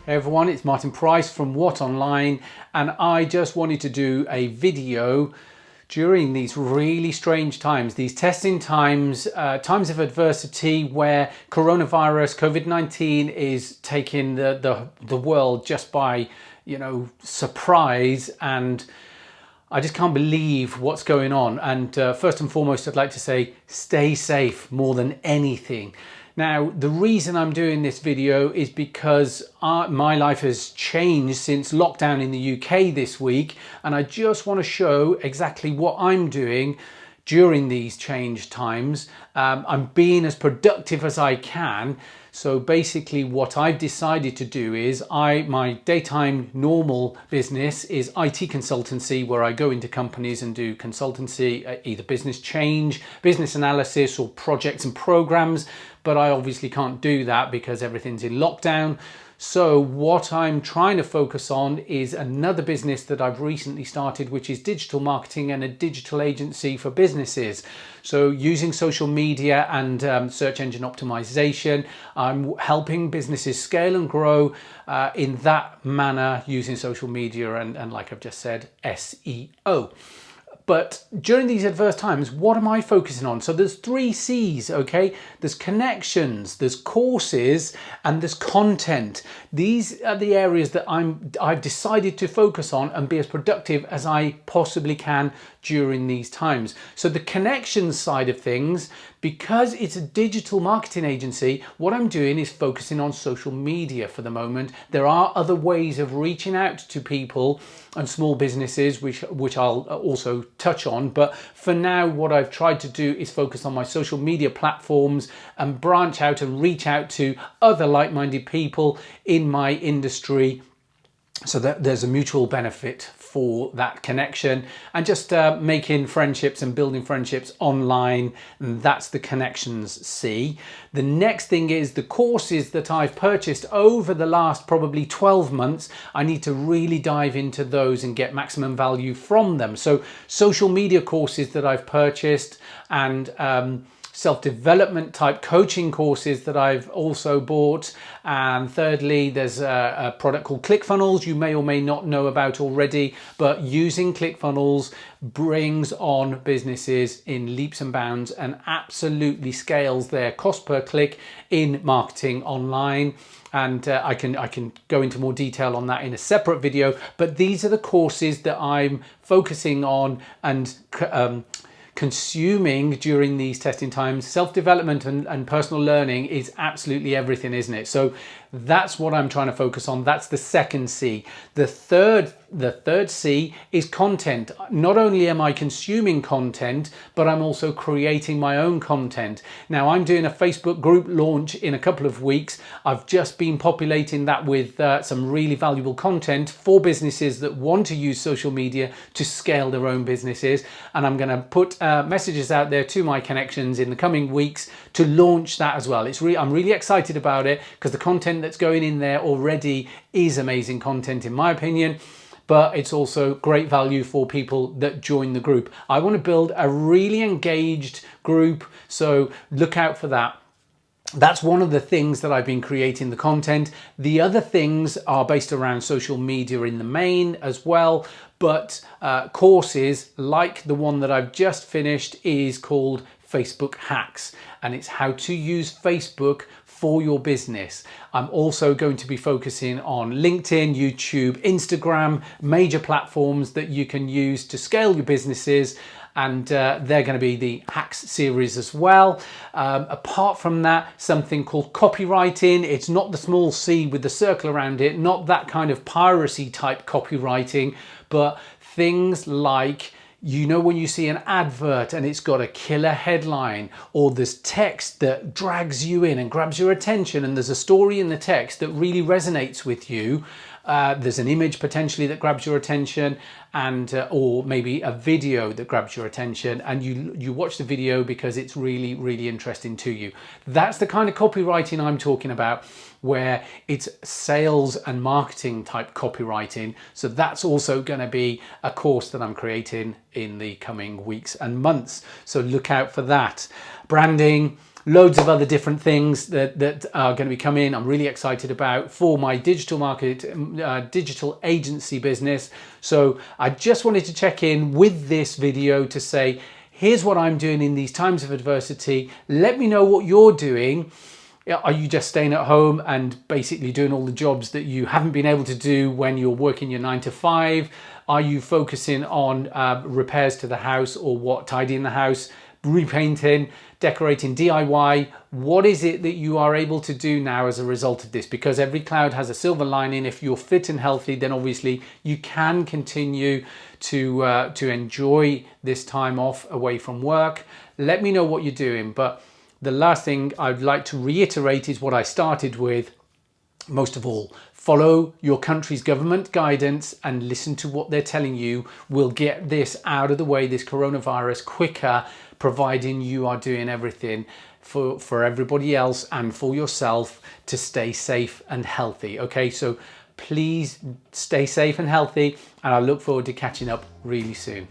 Hey everyone, it's Martin Price from What Online, and I just wanted to do a video during these really strange times, these testing times, times of adversity where coronavirus, COVID-19 is taking the world just by, surprise, and I just can't believe what's going on. And first and foremost, I'd like to say, stay safe more than anything. Now, the reason I'm doing this video is because my life has changed since lockdown in the UK this week, and I just want to show exactly what I'm doing during these changed times. I'm being as productive as I can. So basically what I've decided to do is my daytime normal business is IT consultancy, where I go into companies and do consultancy, either business change, business analysis, or projects and programs. But I obviously can't do that because everything's in lockdown. So what I'm trying to focus on is another business that I've recently started, which is digital marketing and a digital agency for businesses. So using social media and search engine optimization, I'm helping businesses scale and grow in that manner using social media and like I've just said, SEO. But during these adverse times, what am I focusing on? So there's 3 C's, okay? There's connections, there's courses, and there's content. These are the areas that I've decided to focus on and be as productive as I possibly can during these times. So the connections side of things, because it's a digital marketing agency, what I'm doing is focusing on social media for the moment. There are other ways of reaching out to people and small businesses, which I'll also touch on. But for now, what I've tried to do is focus on my social media platforms and branch out and reach out to other like-minded people in my industry, so that there's a mutual benefit for that connection, and just making friendships and building friendships online. And that's the connections C. The next thing is the courses that I've purchased over the last probably 12 months. I need to really dive into those and get maximum value from them. So social media courses that I've purchased, and self-development type coaching courses that I've also bought. And thirdly, there's a product called ClickFunnels you may or may not know about already, but using ClickFunnels brings on businesses in leaps and bounds and absolutely scales their cost per click in marketing online. And I can go into more detail on that in a separate video, but these are the courses that I'm focusing on and consuming during these testing times. Self-development and personal learning is absolutely everything, isn't it? So that's what I'm trying to focus on. That's the second C. The third C is content. Not only am I consuming content, but I'm also creating my own content. Now, I'm doing a Facebook group launch in a couple of weeks. I've just been populating that with some really valuable content for businesses that want to use social media to scale their own businesses. And I'm going to put messages out there to my connections in the coming weeks to launch that as well. I'm really excited about it because the content that's going in there already is amazing content in my opinion, but it's also great value for people that join the group. I want to build a really engaged group, so look out for that. That's one of the things that I've been creating the content. The other things are based around social media in the main as well, but courses like the one that I've just finished is called Facebook Hacks, and it's how to use Facebook for your business. I'm also going to be focusing on LinkedIn, YouTube, Instagram, major platforms that you can use to scale your businesses, and they're going to be the Hacks series as well. Apart from that, something called copywriting. It's not the small c with the circle around it, not that kind of piracy type copywriting, but things like, when you see an advert and it's got a killer headline, or there's text that drags you in and grabs your attention, and there's a story in the text that really resonates with you. There's an image potentially that grabs your attention, and or maybe a video that grabs your attention, and you watch the video because it's really, really interesting to you. That's the kind of copywriting I'm talking about, where it's sales and marketing type copywriting. So that's also going to be a course that I'm creating in the coming weeks and months. So look out for that. Branding, loads of other different things that are going to be coming. I'm really excited about for my digital agency business. So I just wanted to check in with this video to say, here's what I'm doing in these times of adversity. Let me know what you're doing. Are you just staying at home and basically doing all the jobs that you haven't been able to do when you're working your 9 to 5? Are you focusing on repairs to the house, or what, tidying the house, repainting, decorating, DIY? What is it that you are able to do now as a result of this? Because every cloud has a silver lining. If you're fit and healthy, then obviously you can continue to enjoy this time off away from work. Let me know what you're doing. But the last thing I'd like to reiterate is what I started with. Most of all, follow your country's government guidance and listen to what they're telling you. We'll get this out of the way, this coronavirus, quicker, providing you are doing everything for everybody else and for yourself to stay safe and healthy. Okay, so please stay safe and healthy, and I look forward to catching up really soon.